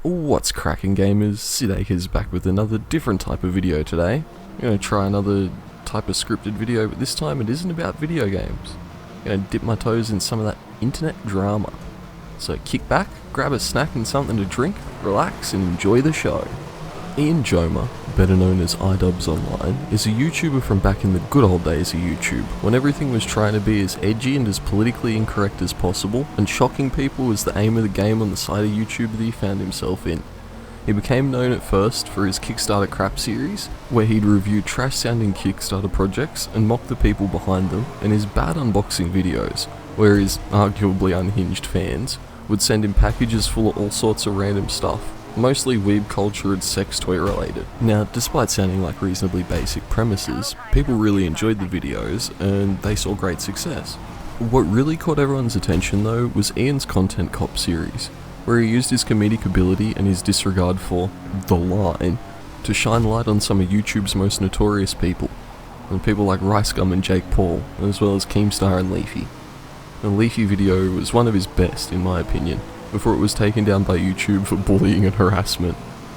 What's cracking, gamers? Sid is back with another different type of video today. I'm going to try another type of scripted video, but this time it isn't about video games. I'm going to dip my toes in some of that internet drama. So kick back, grab a snack and something to drink, relax and enjoy the show. Ian Joma, better known as IdubbbzTV Online, is a YouTuber from back in the good old days of YouTube, when everything was trying to be as edgy and as politically incorrect as possible, and shocking people was the aim of the game on the side of YouTube that he found himself in. He became known at first for his Kickstarter crap series, where he'd review trash-sounding Kickstarter projects and mock the people behind them, and his bad unboxing videos, where his arguably unhinged fans would send him packages full of all sorts of random stuff, mostly weeb culture and sex toy related. Now, despite sounding like reasonably basic premises, people really enjoyed the videos and they saw great success. What really caught everyone's attention though was Ian's Content Cop series, where he used his comedic ability and his disregard for the line to shine light on some of YouTube's most notorious people, and people like RiceGum and Jake Paul, as well as Keemstar and Leafy. The Leafy video was one of his best in my opinion, before it was taken down by YouTube for bullying and harassment.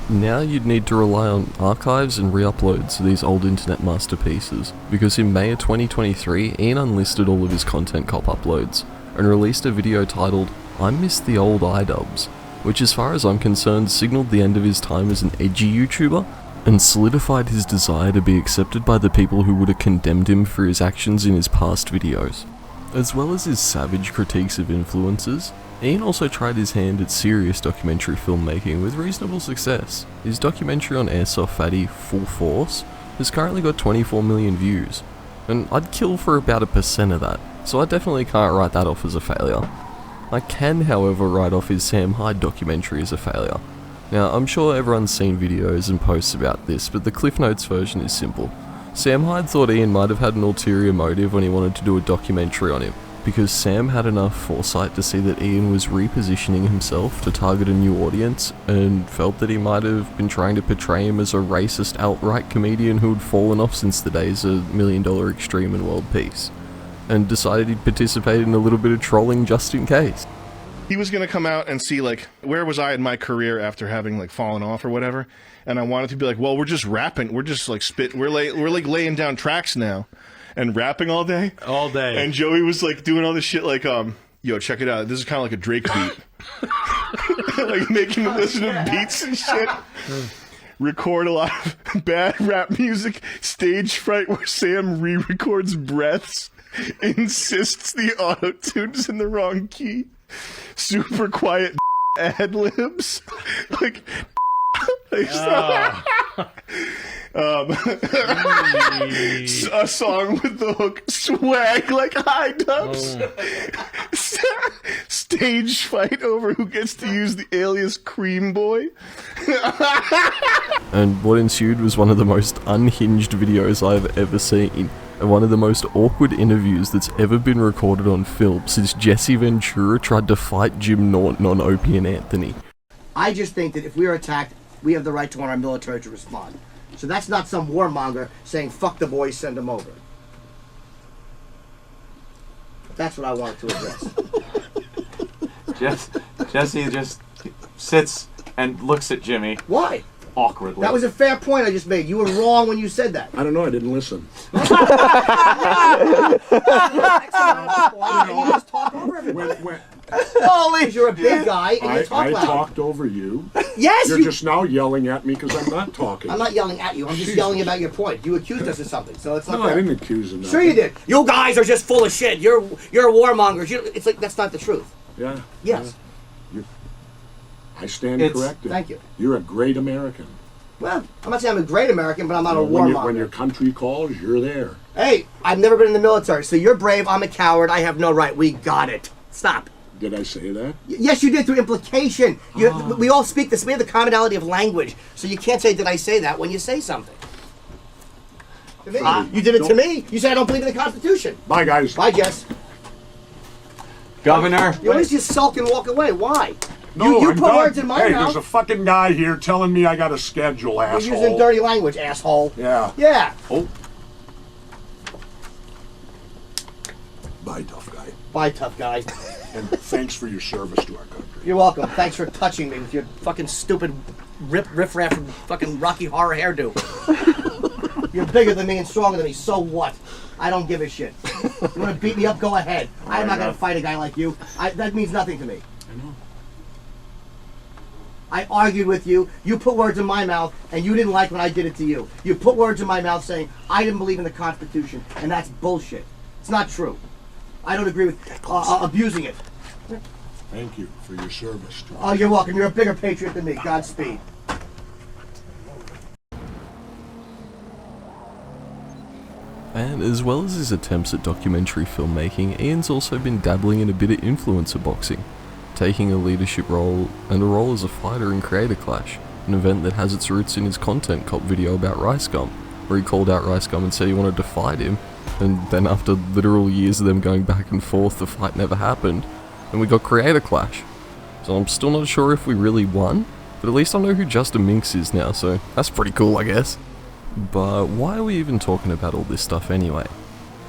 Now you'd need to rely on archives and re-uploads of these old internet masterpieces, because in May of 2023, Ian unlisted all of his Content Cop uploads, and released a video titled, "I Miss the Old IdubbbzTV", which as far as I'm concerned signalled the end of his time as an edgy YouTuber, and solidified his desire to be accepted by the people who would have condemned him for his actions in his past videos. As well as his savage critiques of influencers, Ian also tried his hand at serious documentary filmmaking with reasonable success. His documentary on airsoft fatty, Full Force, has currently got 24 million views, and I'd kill for about 1% of that, so I definitely can't write that off as a failure. I can, however, write off his Sam Hyde documentary as a failure. Now, I'm sure everyone's seen videos and posts about this, but the Cliff Notes version is simple. Sam Hyde thought Ian might have had an ulterior motive when he wanted to do a documentary on him, because Sam had enough foresight to see that Ian was repositioning himself to target a new audience, and felt that he might have been trying to portray him as a racist alt-right comedian who had fallen off since the days of $1 Million Extreme and World Peace, and decided he'd participate in a little bit of trolling just in case. He was going to come out and see, like, where was I in my career after having, like, fallen off or whatever, and I wanted to be like, well, we're just rapping, we're just, like, we're like laying down tracks now. And rapping all day? All day. And Joey was like doing all this shit like, yo, check it out. This is kind of like a Drake beat. Like making him listen to beats and shit. Record a lot of bad rap music. Stage fright where Sam re-records breaths. Insists the auto-tune's in the wrong key. Super quiet ad-libs. Like a song with the hook swag like IdubbbzTV. Stage fight over who gets to use the alias Cream Boy. And what ensued was one of the most unhinged videos I've ever seen, and one of the most awkward interviews that's ever been recorded on film since Jesse Ventura tried to fight Jim Norton on Opie and Anthony. I just think that if we are attacked, we have the right to want our military to respond. So that's not some warmonger saying, fuck the boys, send them over. That's what I wanted to address. Jesse just sits and looks at Jimmy. Why? Awkwardly. That was a fair point I just made. You were wrong when you said that. I don't know, I didn't listen. You just talk over everybody. Holy, you're a big guy and you talk I loud. talked over you. Yes, You're just now yelling at me because I'm not talking. I'm not yelling at you. I'm just yelling about your point. You accused us of something, so it's not No, fair. I didn't accuse him. Sure you did. You guys are just full of shit. You're warmongers. It's like that's not the truth. Yeah. Yes. I stand corrected. Thank you. You're a great American. Well, I'm not saying I'm a great American, but I'm not a warmonger. When your country calls, you're there. Hey, I've never been in the military, so you're brave. I'm a coward. I have no right. We got it. Stop. Did I say that? Yes, you did, through implication. We all speak this. We have the commonality of language, so you can't say, did I say that, when you say something. To me. You did it to me. You said I don't believe in the Constitution. Bye, guys. Bye, Jess. Governor. You always just sulk and walk away. Why? No, you I'm put done. words in my Hey, mouth. there's a fucking guy here telling me I got a schedule, You're asshole. using dirty language, asshole. Yeah. Yeah. Oh. Bye, tough guy. Bye, tough guy. And thanks for your service to our country. You're welcome. Thanks for touching me with your fucking stupid riff-raff and fucking Rocky Horror hairdo. You're bigger than me and stronger than me, so what? I don't give a shit. You want to beat me up, go ahead. I'm not going to fight a guy like you. That means nothing to me. I know. I argued with you, you put words in my mouth, and you didn't like when I did it to you. You put words in my mouth saying I didn't believe in the Constitution, and that's bullshit. It's not true. I don't agree with abusing it. Thank you for your service to Oh, you're welcome. You're a bigger patriot than me. Godspeed. And as well as his attempts at documentary filmmaking, Ian's also been dabbling in a bit of influencer boxing, taking a leadership role and a role as a fighter in Creator Clash, an event that has its roots in his Content Cop video about Rice Gum, where he called out Rice Gum and said he wanted to fight him, and then after literal years of them going back and forth, the fight never happened, and we got Creator Clash. So I'm still not sure if we really won, but at least I know who Justin Minks is now, so that's pretty cool, I guess. But why are we even talking about all this stuff anyway?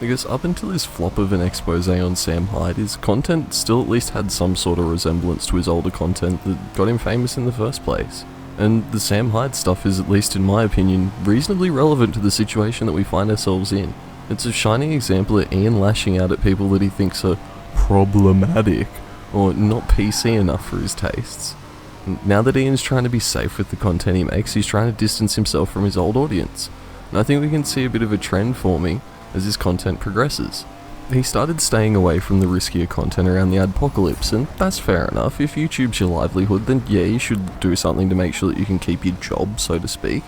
Because up until his flop of an expose on Sam Hyde, his content still at least had some sort of resemblance to his older content that got him famous in the first place. And the Sam Hyde stuff is, at least in my opinion, reasonably relevant to the situation that we find ourselves in. It's a shining example of Ian lashing out at people that he thinks are problematic, or not PC enough for his tastes. Now that Ian's trying to be safe with the content he makes, he's trying to distance himself from his old audience. And I think we can see a bit of a trend forming as his content progresses. He started staying away from the riskier content around the adpocalypse, and that's fair enough. If YouTube's your livelihood, then yeah, you should do something to make sure that you can keep your job, so to speak.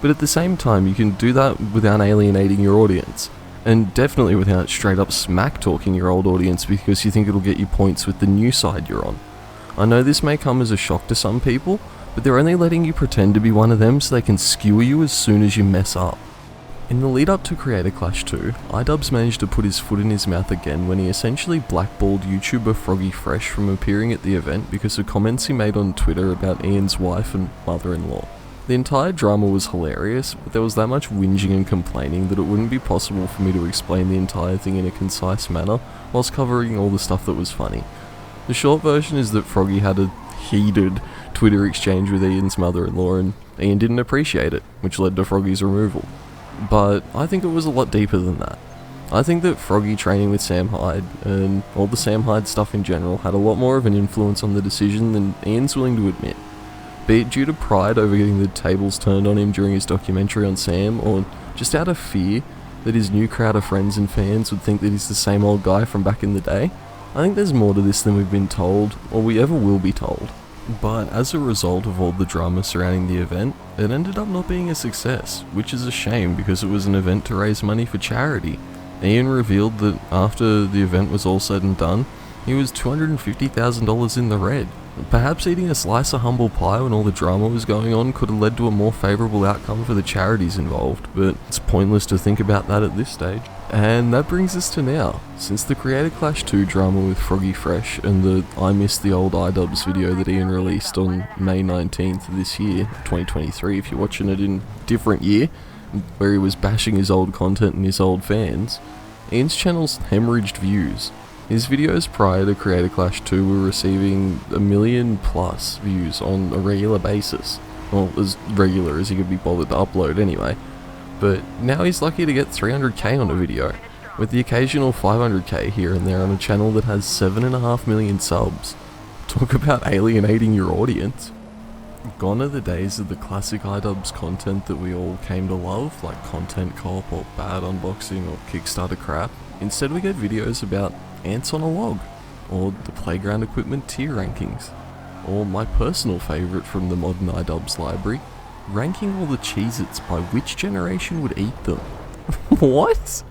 But at the same time, you can do that without alienating your audience. And definitely without straight up smack talking your old audience because you think it'll get you points with the new side you're on. I know this may come as a shock to some people, but they're only letting you pretend to be one of them so they can skewer you as soon as you mess up. In the lead up to Creator Clash 2, IdubbbzTV managed to put his foot in his mouth again when he essentially blackballed YouTuber Froggy Fresh from appearing at the event because of comments he made on Twitter about Ian's wife and mother-in-law. The entire drama was hilarious, but there was that much whinging and complaining that it wouldn't be possible for me to explain the entire thing in a concise manner whilst covering all the stuff that was funny. The short version is that Froggy had a heated Twitter exchange with Ian's mother-in-law and Ian didn't appreciate it, which led to Froggy's removal. But I think it was a lot deeper than that. I think that Froggy training with Sam Hyde, and all the Sam Hyde stuff in general, had a lot more of an influence on the decision than Ian's willing to admit. Be it due to pride over getting the tables turned on him during his documentary on Sam, or just out of fear that his new crowd of friends and fans would think that he's the same old guy from back in the day. I think there's more to this than we've been told, or we ever will be told. But as a result of all the drama surrounding the event, it ended up not being a success, which is a shame because it was an event to raise money for charity. Ian revealed that after the event was all said and done, he was $250,000 in the red. Perhaps eating a slice of humble pie when all the drama was going on could have led to a more favourable outcome for the charities involved, but it's pointless to think about that at this stage. And that brings us to now. Since the Creator Clash 2 drama with Froggy Fresh and the I Miss the Old IdubbbzTV video that Ian released on May 19th of this year, 2023, if you're watching it in a different year, where he was bashing his old content and his old fans, Ian's channel's hemorrhaged views. His videos prior to Creator Clash 2 were receiving 1 million plus views on a regular basis. Well, as regular as he could be bothered to upload anyway. But now he's lucky to get 300k on a video, with the occasional 500k here and there on a channel that has 7.5 million subs. Talk about alienating your audience. Gone are the days of the classic IdubbbzTV content that we all came to love, like Content Cop or bad unboxing or Kickstarter crap. Instead we get videos about ants on a log, or the playground equipment tier rankings, or my personal favourite from the modern IdubbbzTV library, ranking all the Cheez-Its by which generation would eat them. What?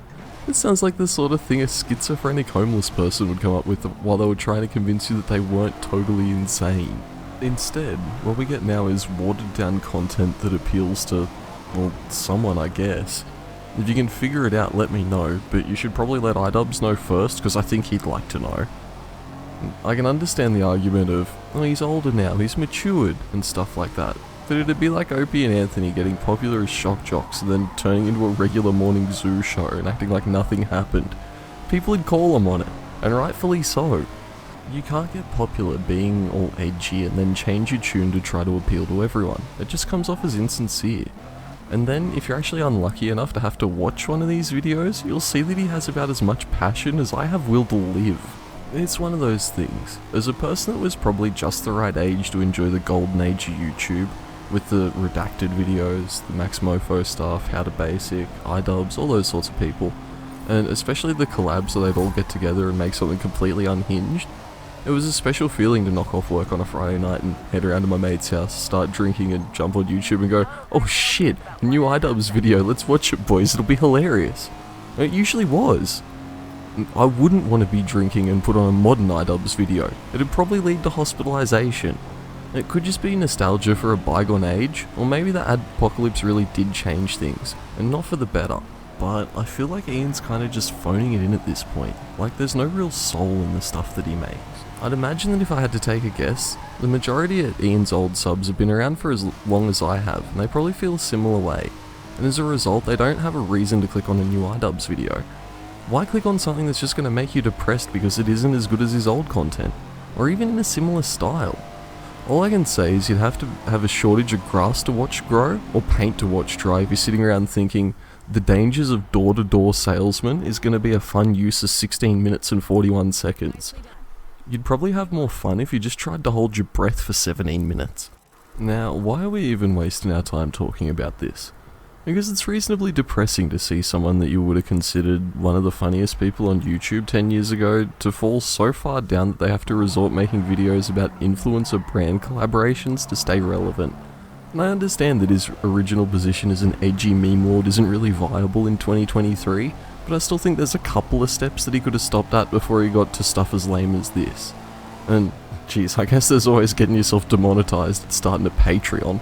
This sounds like the sort of thing a schizophrenic homeless person would come up with while they were trying to convince you that they weren't totally insane. Instead, what we get now is watered down content that appeals to, well, someone I guess. If you can figure it out, let me know, but you should probably let IdubbbzTV know first, because I think he'd like to know. I can understand the argument of, oh, he's older now, he's matured, and stuff like that, but it'd be like Opie and Anthony getting popular as shock jocks and then turning into a regular morning zoo show and acting like nothing happened. People would call him on it, and rightfully so. You can't get popular being all edgy and then change your tune to try to appeal to everyone. It just comes off as insincere. And then, if you're actually unlucky enough to have to watch one of these videos, you'll see that he has about as much passion as I have will to live. It's one of those things. As a person that was probably just the right age to enjoy the golden age of YouTube, with the redacted videos, the Max Mofo stuff, How to Basic, iDubbbz, all those sorts of people, and especially the collabs where they'd all get together and make something completely unhinged, it was a special feeling to knock off work on a Friday night and head around to my mate's house, start drinking and jump on YouTube and go, oh shit, a new iDubbbz video, let's watch it boys, it'll be hilarious. And it usually was. I wouldn't want to be drinking and put on a modern iDubbbz video. It'd probably lead to hospitalization. It could just be nostalgia for a bygone age, or maybe the adpocalypse really did change things, and not for the better. But I feel like Ian's kind of just phoning it in at this point. Like there's no real soul in the stuff that he makes. I'd imagine that if I had to take a guess, the majority of Ian's old subs have been around for as long as I have, and they probably feel a similar way. And as a result, they don't have a reason to click on a new iDubbbz video. Why click on something that's just going to make you depressed because it isn't as good as his old content? Or even in a similar style? All I can say is you'd have to have a shortage of grass to watch grow, or paint to watch dry if you're sitting around thinking, the dangers of door-to-door salesman is going to be a fun use of 16 minutes and 41 seconds. You'd probably have more fun if you just tried to hold your breath for 17 minutes. Now, why are we even wasting our time talking about this? Because it's reasonably depressing to see someone that you would have considered one of the funniest people on YouTube 10 years ago to fall so far down that they have to resort making videos about influencer brand collaborations to stay relevant. And I understand that his original position as an edgy meme lord isn't really viable in 2023, but I still think there's a couple of steps that he could have stopped at before he got to stuff as lame as this. And, geez, I guess there's always getting yourself demonetized and starting a Patreon.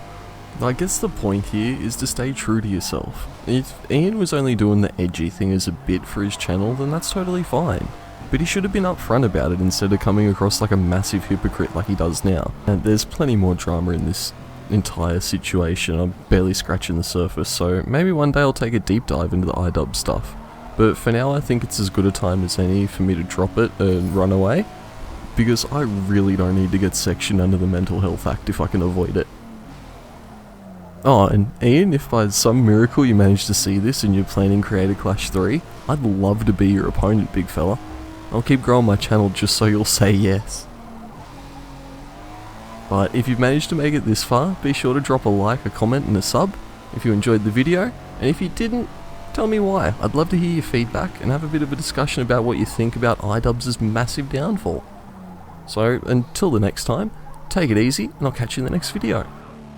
I guess the point here is to stay true to yourself. If Ian was only doing the edgy thing as a bit for his channel, then that's totally fine. But he should have been upfront about it instead of coming across like a massive hypocrite like he does now. And there's plenty more drama in this entire situation. I'm barely scratching the surface, so maybe one day I'll take a deep dive into the iDubbbz stuff. But for now I think it's as good a time as any for me to drop it and run away, because I really don't need to get sectioned under the Mental Health Act if I can avoid it. Oh, and Ian, if by some miracle you manage to see this and you're planning Creator Clash 3, I'd love to be your opponent, big fella. I'll keep growing my channel just so you'll say yes. But if you've managed to make it this far, be sure to drop a like, a comment and a sub if you enjoyed the video, and if you didn't, tell me why. I'd love to hear your feedback and have a bit of a discussion about what you think about iDubbbz's massive downfall. So until the next time, take it easy and I'll catch you in the next video.